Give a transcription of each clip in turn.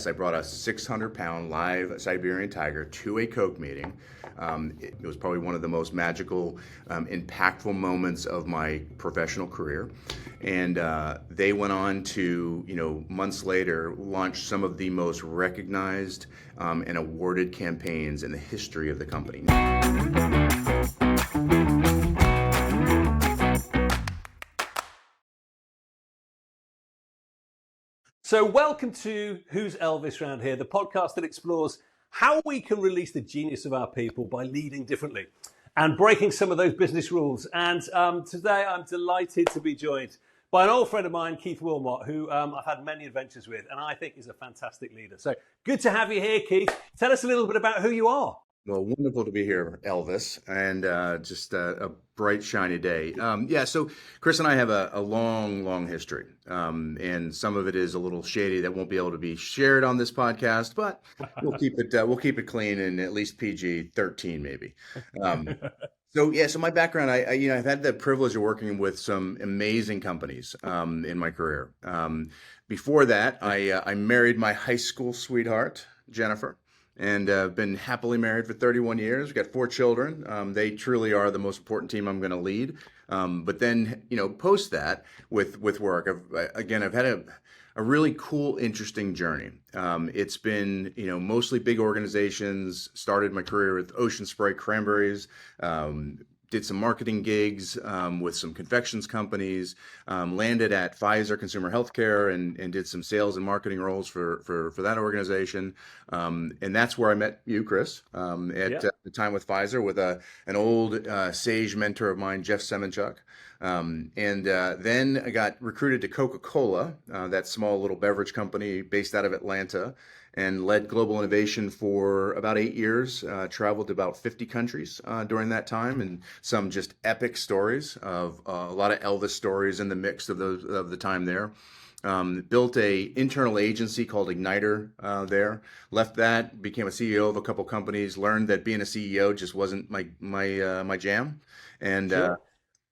I brought a 600-pound live Siberian tiger to a Coke meeting. It was probably one of the most magical, impactful moments of my professional career. And they went on to, months later, launch some of the most recognized and awarded campaigns in the history of the company. So welcome to Who's Elvis Round Here, the podcast that explores how we can release the genius of our people by leading differently and breaking some of those business rules. And today I'm delighted to be joined by an old friend of mine, Keith Wilmot, who I've had many adventures with and I think is a fantastic leader. So good to have you here, Keith. Tell us a little bit about who you are. Well, wonderful to be here, Elvis, and just a bright, shiny day. So Chris and I have a long history, and some of it is a little shady that won't be able to be shared on this podcast, but we'll keep it clean and at least PG-13 maybe. So my background, I've had the privilege of working with some amazing companies in my career. Before that, I married my high school sweetheart, Jennifer. And been happily married for 31 years. We've got 4 children. They truly are the most important team I'm going to lead. But then, post that with work, I've had a really cool, interesting journey. It's been, mostly big organizations. Started my career with Ocean Spray Cranberries. Did some marketing gigs with some confections companies, landed at Pfizer Consumer Healthcare and did some sales and marketing roles for that organization. And that's where I met you, Chris, at the time with Pfizer with an old sage mentor of mine, Jeff Semenchuk. Then I got recruited to Coca-Cola, that small little beverage company based out of Atlanta, and led global innovation for about 8 years, traveled to about 50 countries during that time, and some just epic stories of a lot of Elvis stories in the mix of the time there. Built a internal agency called Igniter there, left that, became a CEO of a couple companies, learned that being a CEO just wasn't my jam. And Sure.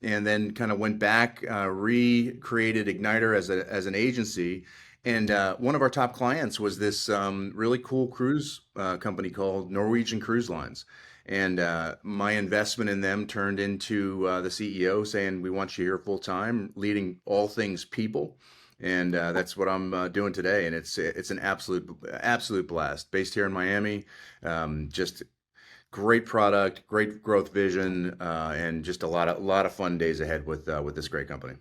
and then kind of went back, recreated Igniter as an agency. And one of our top clients was this really cool cruise company called Norwegian Cruise Lines. And my investment in them turned into the CEO saying, we want you here full time, leading all things people. And that's what I'm doing today. And it's an absolute blast. Based here in Miami, just great product, great growth vision, and just a lot of fun days ahead with this great company.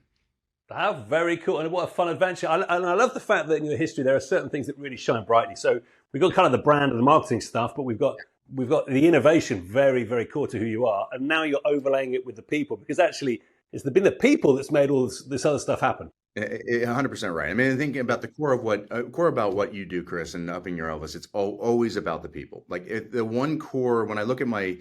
How very cool, and what a fun adventure. And I love the fact that in your history there are certain things that really shine brightly. So we've got kind of the brand and the marketing stuff, but we've got the innovation very, very core to who you are. And now you're overlaying it with the people, because actually it's been the people that's made all this other stuff happen. 100% right. I mean, thinking about the core about what you do, Chris, and upping your Elvis, it's always about the people. Like the one core, when I look at my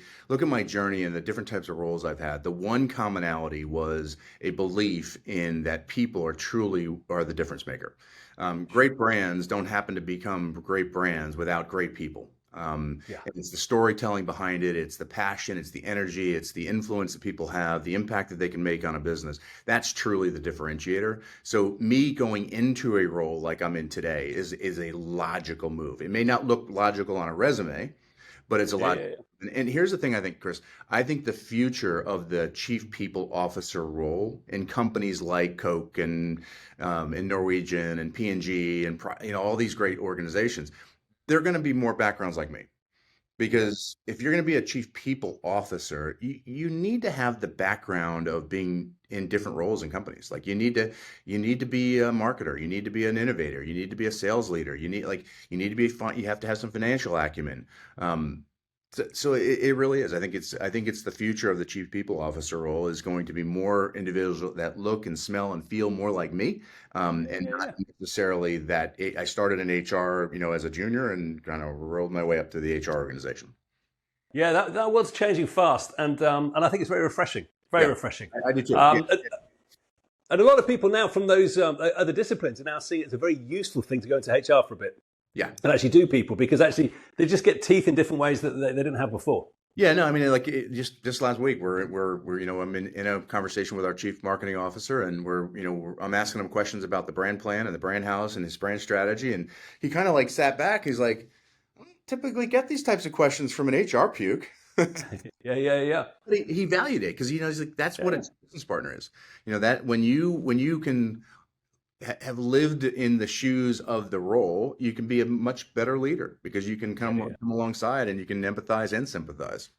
journey and the different types of roles I've had, the one commonality was a belief in that people are the difference maker. Great brands don't happen to become great brands without great people. It's the storytelling behind it. It's the passion. It's the energy. It's the influence that people have, the impact that they can make on a business. That's truly the differentiator. So me going into a role like I'm in today is a logical move. It may not look logical on a resume, but it's a lot. And here's the thing, I think, Chris, I think the future of the chief people officer role in companies like Coke and Norwegian and P&G and all these great organizations, they're going to be more backgrounds like me. Because if you're going to be a chief people officer, you need to have the background of being in different roles in companies. Like you need to be a marketer, you need to be an innovator, you need to be a sales leader, you have to have some financial acumen. So it really is. I think it's the future of the chief people officer role is going to be more individuals that look and smell and feel more like me, and not necessarily that I started in HR, as a junior and kind of rolled my way up to the HR organization. Yeah, that world's changing fast, and I think it's very refreshing. Very refreshing. I do too. And a lot of people now from those other disciplines are now seeing it as a very useful thing to go into HR for a bit. Yeah. And actually do people, because actually they just get teeth in different ways that they didn't have before. Yeah, no, I mean, like just last week, we're I'm in a conversation with our chief marketing officer, and I'm asking him questions about the brand plan and the brand house and his brand strategy, and he kind of like sat back. He's like, "I don't typically get these types of questions from an HR puke." Yeah, yeah, yeah. But he valued it because he's like, that's what a Yeah, business partner is. That when you can have lived in the shoes of the role, you can be a much better leader because you can yeah, come yeah. alongside and you can empathize and sympathize.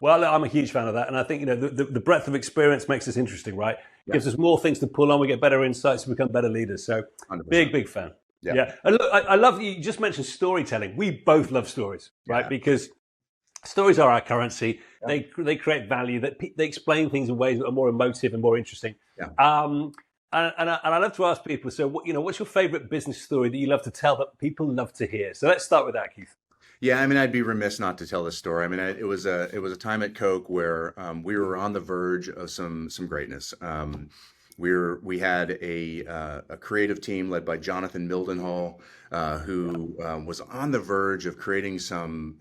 Well, I'm a huge fan of that, and I think the breadth of experience makes us interesting, right? Yeah, Gives us more things to pull on. We get better insights, we become better leaders. So, 100%. big fan. Yeah, Yeah, and look, I love you just mentioned storytelling. We both love stories, right? yeah, Because stories are our currency. yeah, They create value. They explain things in ways that are more emotive and more interesting. yeah. Um, and I love to ask people. So, what's your favorite business story that you love to tell that people love to hear? So let's start with that, Keith. Yeah, I mean, I'd be remiss not to tell this story. I mean, it was a time at Coke where we were on the verge of some greatness. We had a creative team led by Jonathan Mildenhall, who was on the verge of creating some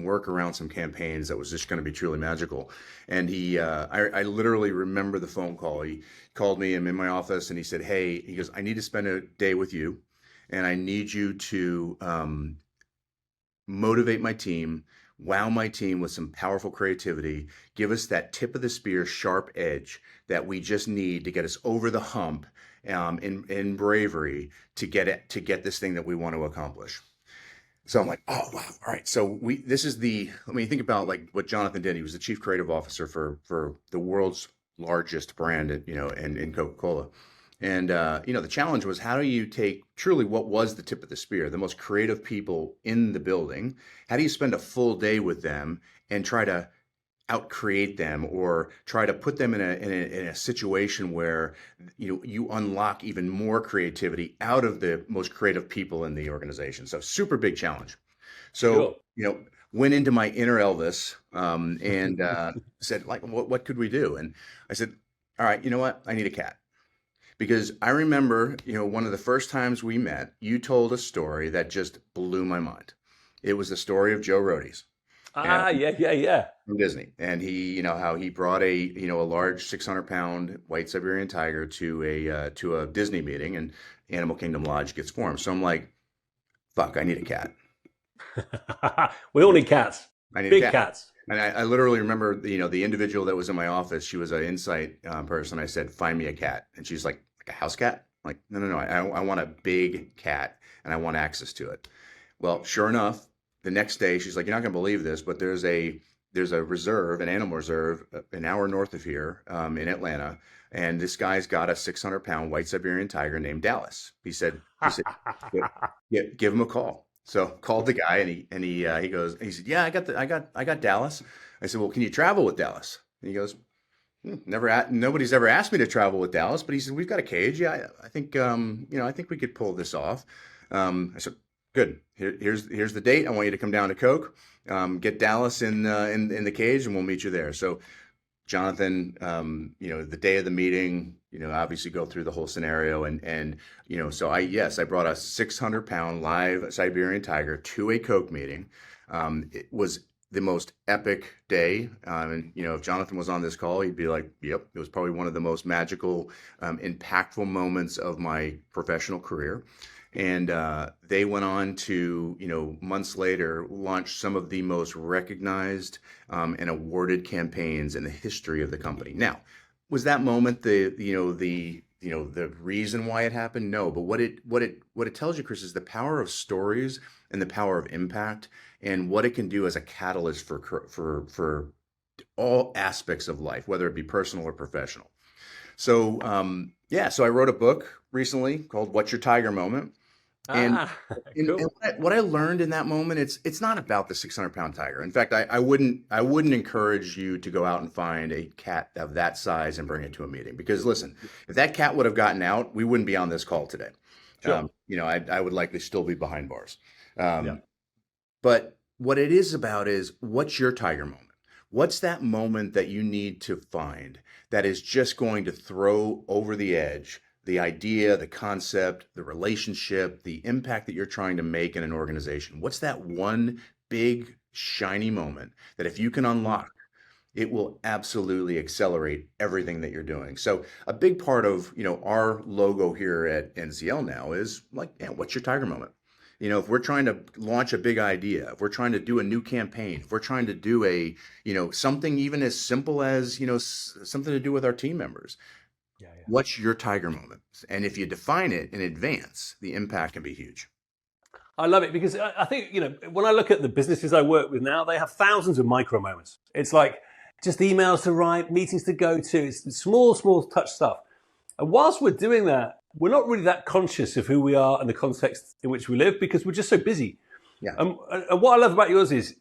work around some campaigns that was just going to be truly magical. And I literally remember the phone call. He called me. I'm in my office, and he said, "Hey," he goes, "I need to spend a day with you, and I need you to." Motivate my team, wow my team with some powerful creativity, give us that tip of the spear, sharp edge that we just need to get us over the hump in bravery to get this thing that we want to accomplish. So I'm like, oh wow, all right. So let me think about like what Jonathan did. He was the chief creative officer for the world's largest brand, in Coca-Cola. And the challenge was how do you take truly what was the tip of the spear, the most creative people in the building? How do you spend a full day with them and try to outcreate them or try to put them in a situation where you unlock even more creativity out of the most creative people in the organization? So super big challenge. So Sure. went into my inner Elvis and said like, what could we do? And I said, all right, you know what? I need a cat. Because I remember, one of the first times we met, you told a story that just blew my mind. It was the story of Joe Rohde's Ah, yeah, yeah, yeah. from Disney, and how he brought a large 600-pound white Siberian tiger to a Disney meeting, and Animal Kingdom Lodge gets formed. So I'm like, fuck, I need a cat. We all need cats, I need a big cat. cats. And I literally remember, the individual that was in my office. She was an insight person. I said, "Find me a cat," and she's like a house cat. I'm like, no, no, no. I want a big cat, and I want access to it. Well, sure enough, the next day she's like, "You're not gonna believe this, but there's a reserve, an animal reserve, an hour north of here, in Atlanta, and this guy's got a 600-pound white Siberian tiger named Dallas." He said, give him a call. So called the guy, and he said, "Yeah, I got Dallas." I said, "Well, can you travel with Dallas?" And he goes, nobody's ever asked me to travel with Dallas, but he said, "We've got a cage. Yeah, I think we could pull this off." I said, "Good. Here's the date. I want you to come down to Coke, get Dallas in the cage, and we'll meet you there." So Jonathan, the day of the meeting, obviously go through the whole scenario, so I brought a 600-pound live Siberian tiger to a Coke meeting. It was the most epic day. And if Jonathan was on this call, he'd be like, "Yep, it was probably one of the most magical, impactful moments of my professional career." And they went on to, months later, launch some of the most recognized and awarded campaigns in the history of the company. Now, was that moment the reason why it happened? No, but what it tells you, Chris, is the power of stories and the power of impact and what it can do as a catalyst for all aspects of life, whether it be personal or professional. So so I wrote a book recently called "What's Your Tiger Moment?" And Ah, and cool. what I learned in that moment, it's not about the 600-pound tiger. In fact, I wouldn't encourage you to go out and find a cat of that size and bring it to a meeting. Because listen, if that cat would have gotten out, we wouldn't be on this call today. Sure. I would likely still be behind bars. Yeah. Um, but what it is about is what's your tiger moment? What's that moment that you need to find that is just going to throw over the edge the idea, the concept, the relationship, the impact that you're trying to make in an organization? What's that one big, shiny moment that if you can unlock, it will absolutely accelerate everything that you're doing. So a big part of, our logo here at NCL now is like, yeah, what's your tiger moment? If we're trying to launch a big idea, if we're trying to do a new campaign, if we're trying to do something even as simple as, something to do with our team members, what's your tiger moment? And if you define it in advance, the impact can be huge. I love it because I think, when I look at the businesses I work with now, they have thousands of micro moments. It's like just emails to write, meetings to go to. It's small touch stuff. And whilst we're doing that, we're not really that conscious of who we are and the context in which we live because we're just so busy. Yeah. And what I love about yours is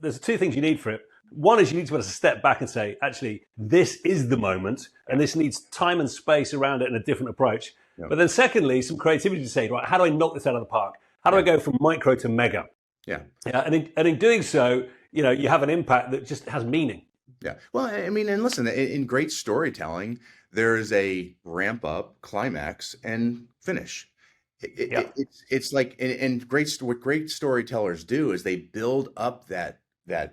there's two things you need for it. One is you need to be able to step back and say, actually, this is the moment, and this needs time and space around it and a different approach. Yeah. But then secondly, some creativity to say, right, how do I knock this out of the park? How do I go from micro to mega? Yeah. And in doing so, you have an impact that just has meaning. Yeah. Well, I mean, and listen, in great storytelling, there is a ramp up, climax, and finish. It's like, and what great storytellers do is they build up that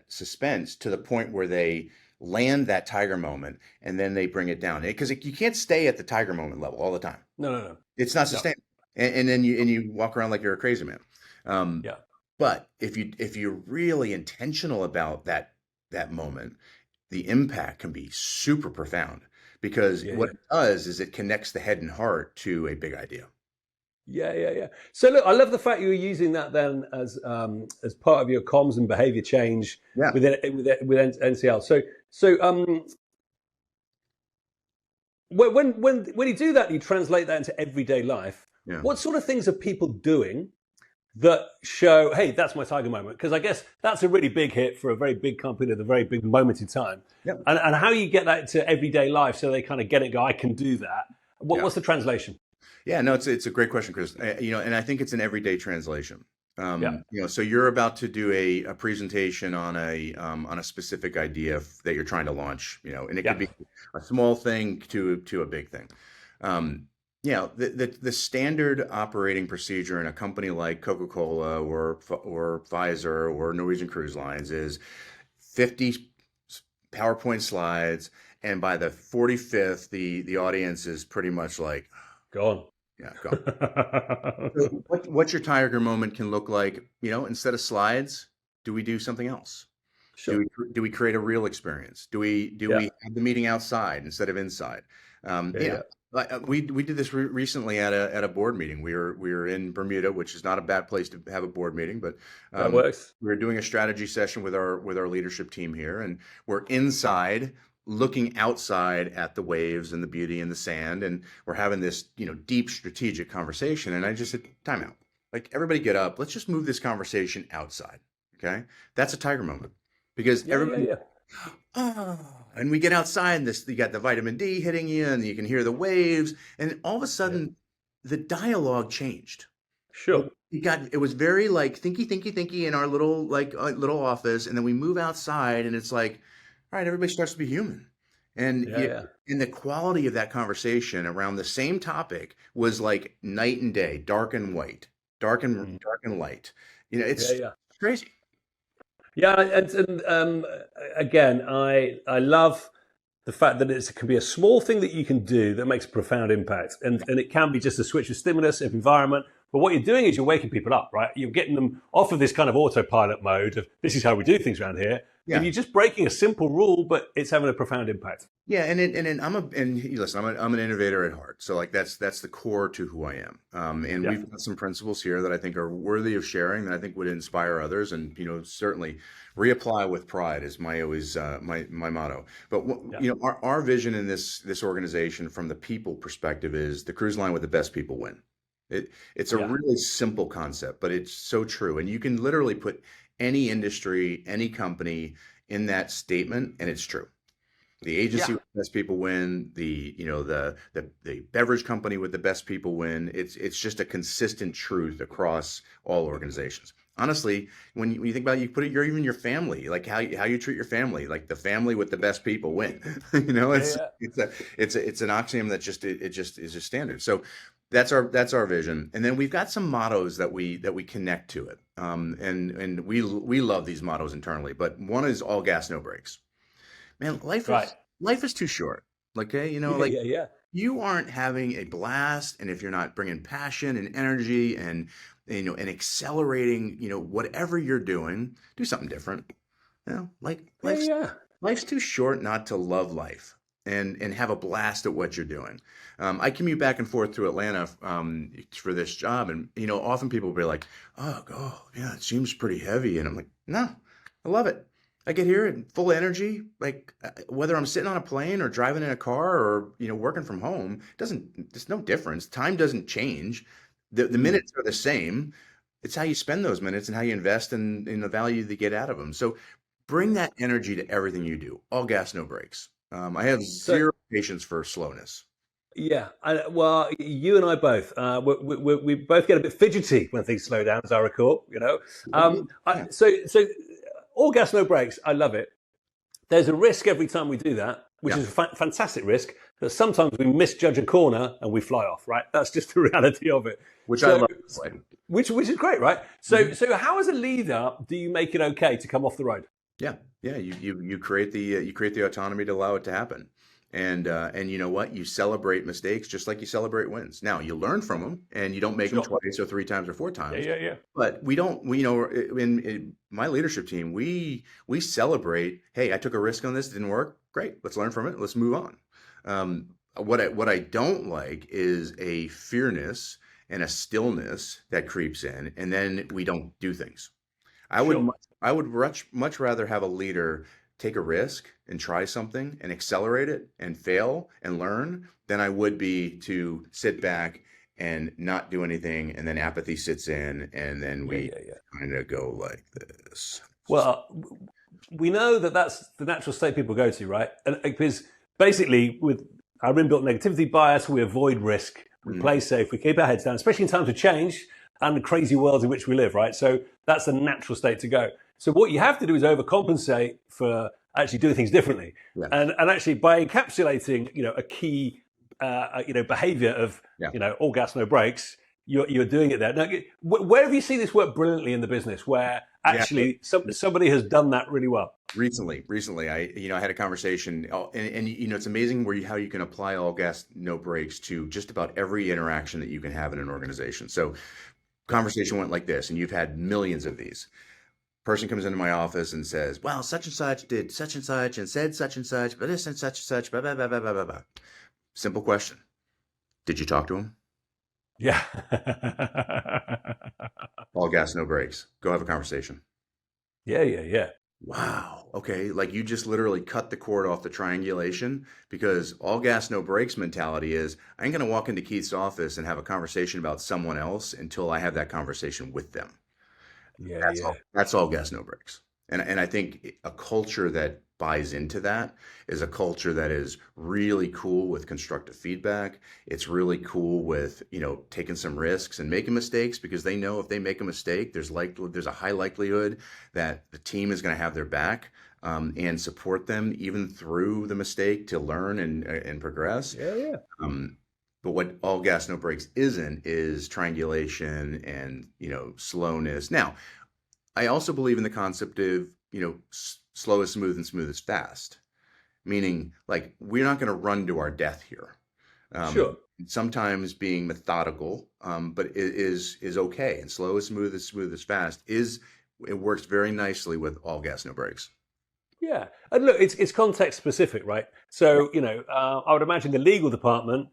suspense to the point where they land that tiger moment, and then they bring it down. Because you can't stay at the tiger moment level all the time. No. It's not sustainable. No. And then you walk around like you're a crazy man. But if you're really intentional about that moment, the impact can be super profound because what it does is it connects the head and heart to a big idea. Yeah. So look, I love the fact you were using that then as part of your comms and behavior change with NCL. So when you do that, you translate that into everyday life. Yeah. What sort of things are people doing that show, hey, that's my tiger moment? Because I guess that's a really big hit for a very big company at a very big moment in time. Yep. And how you get that to everyday life so they kind of get it and go, I can do that. What's the translation? Yeah, no, it's a great question, Chris. And I think it's an everyday translation. So you're about to do a presentation on a specific idea that you're trying to launch, and it could be a small thing to a big thing. The standard operating procedure in a company like Coca-Cola or Pfizer or Norwegian Cruise Lines is 50 PowerPoint slides, and by the 45th, the audience is pretty much like, go on. Yeah, go on. So what your tiger moment can look like, instead of slides, do we do something else? Sure. Do we create a real experience? Do we have the meeting outside instead of inside? We did this recently at a board meeting. We were in Bermuda, which is not a bad place to have a board meeting, but that works. We were doing a strategy session with our leadership team here, and we're inside looking outside at the waves and the beauty and the sand, and we're having this deep strategic conversation. And I just said, time out. Like, everybody get up. Let's just move this conversation outside. Okay, that's a tiger moment because everybody. And we get outside, and you got the vitamin D hitting you, and you can hear the waves, and all of a sudden, the dialogue changed. Sure. It was very like thinky in our little office, and then we move outside, and it's like, all right, everybody starts to be human, and and the quality of that conversation around the same topic was like night and day, dark and white, dark and light. It's crazy. Yeah, and again, I love the fact that it can be a small thing that you can do that makes a profound impact, and it can be just a switch of stimulus, of environment. But what you're doing is you're waking people up, right? You're getting them off of this kind of autopilot mode of this is how we do things around here. Yeah. And you're just breaking a simple rule, but it's having a profound impact. Yeah, and listen, I'm an innovator at heart. So like that's the core to who I am. And we've got some principles here that I think are worthy of sharing, that I think would inspire others, and certainly reapply with pride is my motto. But our vision in this organization from the people perspective is the cruise line with the best people win. It's a really simple concept, but it's so true. And you can literally put any industry, any company in that statement, and it's true. The agency with the best people win. The beverage company with the best people win. It's just a consistent truth across all organizations. Honestly, when you think about it, you put it, even your family, like how you treat your family, like the family with the best people win. It's an axiom that just is a standard. So That's our vision, and then we've got some mottos that we connect to it, and we love these mottos internally. But one is all gas, no brakes. Man, Right. life is too short. Okay, Yeah, like yeah, yeah. you aren't having a blast, and if you're not bringing passion and energy and and accelerating, whatever you're doing, do something different. Like Yeah, yeah. life's too short not to love life and have a blast at what you're doing. I commute back and forth to Atlanta for this job, and often people will be like, "Oh, yeah, it seems pretty heavy," and I'm like, "No, I love it. I get here and full energy. Like whether I'm sitting on a plane or driving in a car or working from home, there's no difference. Time doesn't change. The Mm. minutes are the same. It's how you spend those minutes and how you invest in the value that you get out of them. So bring that energy to everything you do. All gas, no brakes. I have So zero patience for slowness. yeah, well, you and I both, we both get a bit fidgety when things slow down, as I recall. Yeah. So all gas, no brakes. I love it. There's a risk every time we do that, which Yeah. is a fantastic risk. That sometimes we misjudge a corner and we fly off. Right, that's just the reality of it. Which I So, love. which is great, right? Mhm. So how as a leader do you make it okay to come off the road? Yeah, yeah. You create the autonomy to allow it to happen, and you know what? You celebrate mistakes just like you celebrate wins. Now you learn from them, and you don't make them Sure. twice or three times or four Yeah, times. yeah, yeah. But we don't. In my leadership team, we celebrate. Hey, I took a risk on this. It didn't work. Great. Let's learn from it. Let's move on. What I don't like is a fearness and a stillness that creeps in, and then we don't do things. Sure. I would much rather have a leader take a risk and try something and accelerate it and fail and learn than I would be to sit back and not do anything, and then apathy sits in, and then Yeah, we yeah, yeah. kind of go like this. Well, we know that that's the natural state people go to, right? And because basically, with our inbuilt negativity bias, we avoid risk, we Mm, play safe, we keep our heads down, especially in times of change and the crazy world in which we live, right? So that's the natural state to go. So what you have to do is overcompensate for actually doing things differently, yeah, and actually by encapsulating, a key, behavior of, yeah. all gas, no brakes. You're doing it there. Now, where have you seen this work brilliantly in the business? Where Yeah. actually somebody has done that really well. Recently, I had a conversation, and it's amazing how you can apply all gas, no brakes to just about every interaction that you can have in an organization. So, conversation went like this, and you've had millions of these. Person comes into my office and says, "Well, such and such did such and such and said such and such, but this and such, blah blah blah blah blah blah blah." Simple question: did you talk to him? Yeah. All gas, no brakes. Go have a conversation. Yeah, yeah, yeah. Wow. Okay. Like you just literally cut the cord off the triangulation, because all gas, no brakes mentality is I ain't going to walk into Keith's office and have a conversation about someone else until I have that conversation with them. Yeah, yeah. That's all gas, no brakes. And I think a culture that buys into that is a culture that is really cool with constructive feedback. It's really cool with, taking some risks and making mistakes, because they know if they make a mistake, there's a high likelihood that the team is going to have their back, and support them even through the mistake to learn and progress. Yeah, yeah. But what all gas, no brakes isn't is triangulation and, slowness. Now, I also believe in the concept of, slow is smooth and smooth is fast, meaning like we're not going to run to our death here. Sure. Sometimes being methodical, but it is okay. And slow is smooth is fast it works very nicely with all gas, no brakes. Yeah. And look, it's context specific, right? So, I would imagine the legal department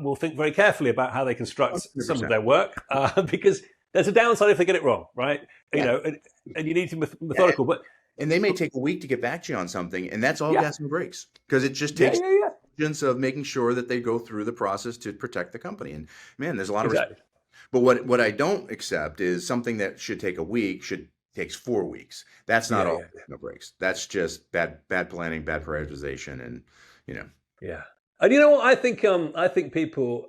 will think very carefully about how they construct some of 100%. their work, because there's a downside if they get it wrong, right? Yeah. And you need to be methodical. But And they may take a week to get back to you on something, and that's all yeah, gas, no brakes, because it just yeah, takes yeah, yeah. diligence of making sure that they go through the process to protect the company. And man, there's a lot of Exactly. But what I don't accept is something that should take a week takes 4 weeks. That's not Yeah, all yeah, no breaks. That's just bad planning, bad prioritization, and yeah. And you know what? I think people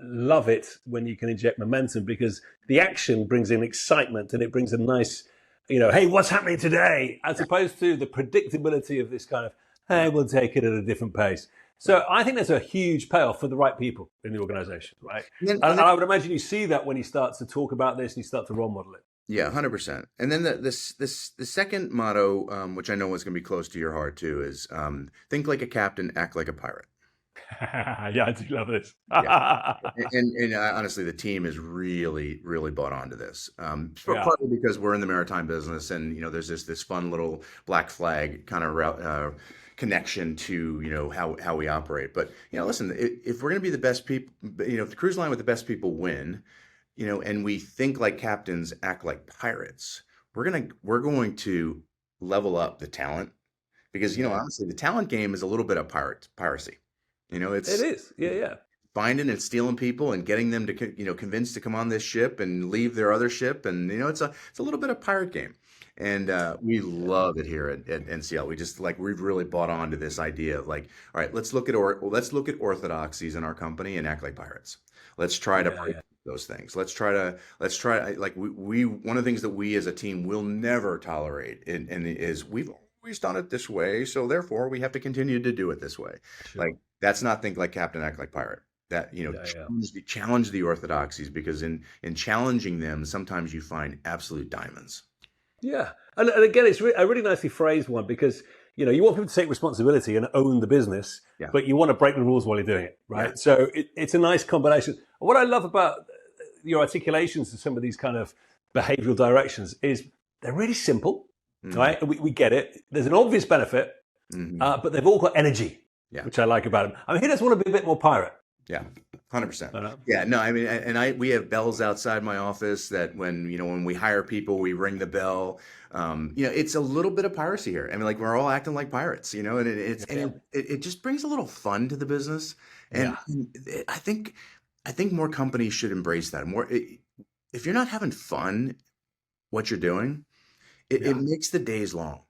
love it when you can inject momentum, because the action brings in excitement and it brings a nice, hey, what's happening today? As opposed to the predictability of this kind of, hey, we'll take it at a different pace. So I think there's a huge payoff for the right people in the organization, right? And I would imagine you see that when you start to talk about this and you start to role model it. Yeah, 100%. And then the second motto, which I know is going to be close to your heart too, is think like a captain, act like a pirate. Yeah, I do love this. Yeah. And honestly, the team is really, really bought onto this. Partly because we're in the maritime business, and there's this fun little black flag kind of connection to how we operate. But listen, if we're going to be the best people, if the cruise line with the best people win, and we think like captains, act like pirates, we're going to level up the talent, because honestly, the talent game is a little bit of piracy. It is. Yeah. Finding and stealing people and getting them to convinced to come on this ship and leave their other ship, and it's a little bit of pirate game, and we love it here at NCL. We've really bought on to this idea of all right, let's look at orthodoxies in our company and act like pirates. Let's try to break those things. Let's try we one of the things that we as a team will never tolerate and is we've always done it this way, so therefore we have to continue to do it this way. Sure. That's not think like captain, act like pirate. That challenge the orthodoxies, because in challenging them, sometimes you find absolute diamonds. Yeah, and again, it's a really nicely phrased one, because you want people to take responsibility and own the business, but you want to break the rules while you're doing it, right? Yeah. So it's a nice combination. What I love about your articulations of some of these kind of behavioral directions is they're really simple, right? We get it. There's an obvious benefit, but they've all got energy. Yeah. Which I like about him. I mean, he doesn't want to be a bit more pirate. Yeah, 100%. Yeah, no, I mean, we have bells outside my office that when we hire people, we ring the bell. It's a little bit of piracy here. I mean, we're all acting like pirates, and it just brings a little fun to the business. And I think more companies should embrace that more. If you're not having fun, what you're doing, it makes the days long.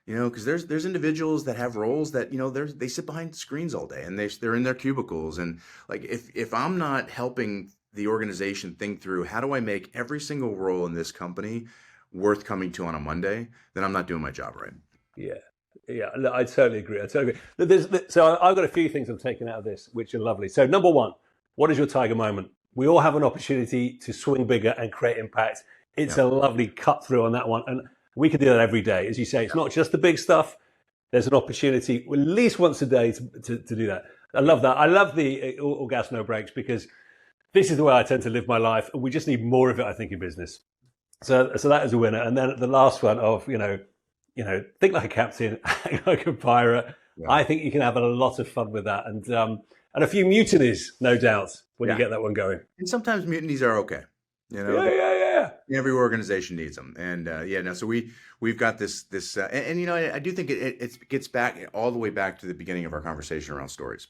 Because there's individuals that have roles that they sit behind screens all day, and they're in their cubicles, and if I'm not helping the organization think through how do I make every single role in this company worth coming to on a Monday, then I'm not doing my job right. Yeah, I totally agree. So I've got a few things I'm taking out of this, which are lovely. So number one, what is your tiger moment? We all have an opportunity to swing bigger and create impact. It's a lovely cut through on that one, and we can do that every day. As you say, it's not just the big stuff. There's an opportunity at least once a day to do that. I love that. I love the all gas, no brakes, because this is the way I tend to live my life. And we just need more of it, I think, in business. So that is a winner. And then the last one of, think like a captain, act like a pirate. Yeah. I think you can have a lot of fun with that. And a few mutinies, no doubt, when you get that one going. And sometimes mutinies are okay. Yeah. Every organization needs them, and so we've got this, and I do think it gets back all the way back to the beginning of our conversation around stories.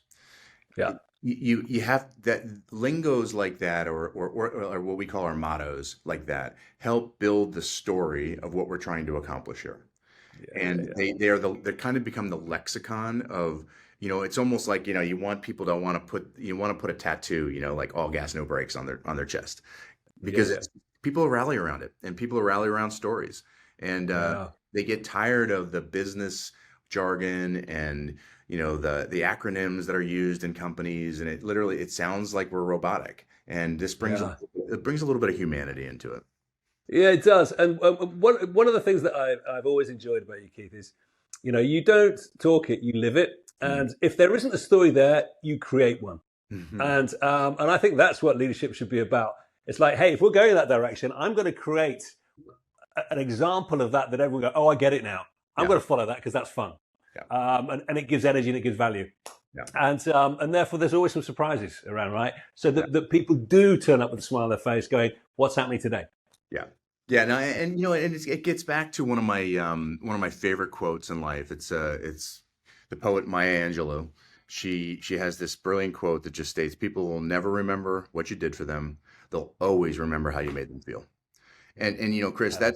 Yeah, you have that lingos like that, or what we call our mottos like that, help build the story of what we're trying to accomplish here, they kind of become the lexicon of. It's almost like you want people to want to put a tattoo, like all gas, no brakes on their chest. Because people rally around it, and people rally around stories, and they get tired of the business jargon and the acronyms that are used in companies, and it sounds like we're robotic, and this brings it brings a little bit of humanity into it. Yeah, it does. And one of the things that I've always enjoyed about you, Keith, is you don't talk it, you live it, and if there isn't a story there, you create one, and I think that's what leadership should be about. It's like, hey, if we're going in that direction, I'm going to create an example of that everyone go, oh, I get it now. I'm going to follow that because that's fun. Yeah. And it gives energy and it gives value. Yeah. And therefore, there's always some surprises around, right? So that people do turn up with a smile on their face going, what's happening today? Yeah. Yeah. No, and it gets back to one of my favorite quotes in life. It's the poet Maya Angelou. She has this brilliant quote that just states, people will never remember what you did for them. They'll always remember how you made them feel. And Chris, that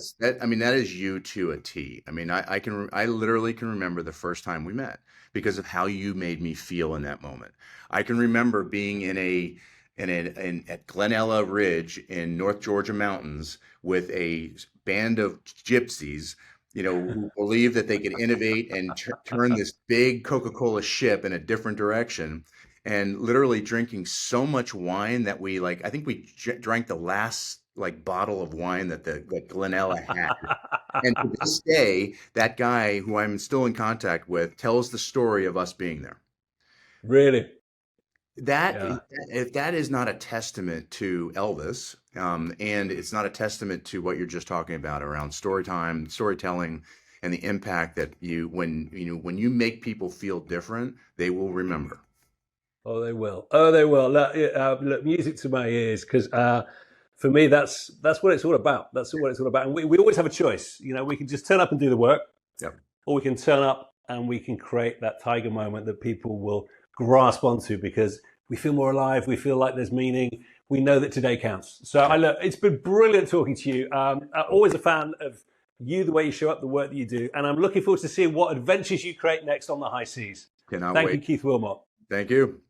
is you to a T. I mean, I literally can remember the first time we met because of how you made me feel in that moment. I can remember being at Glenella Ridge in North Georgia mountains with a band of gypsies who believe that they could innovate and turn this big Coca-Cola ship in a different direction, and literally drinking so much wine that we I think we drank the last bottle of wine that Glenella had. And to this day, that guy who I'm still in contact with tells the story of us being there. Really? That Yeah. if that is not a testament to Elvis, and it's not a testament to what you're just talking about around storytelling, and the impact that when you make people feel different, they will remember. Oh, they will. Oh, they will. Look, music to my ears, because for me, that's what it's all about. That's what it's all about. And we always have a choice. We can just turn up and do the work, Yep. or we can turn up and we can create that tiger moment that people will grasp onto, because we feel more alive. We feel like there's meaning. We know that today counts. So it's been brilliant talking to you. I'm always a fan of you, the way you show up, the work that you do. And I'm looking forward to seeing what adventures you create next on the high seas. Cannot Thank wait. you, Keith Wilmot. Thank you.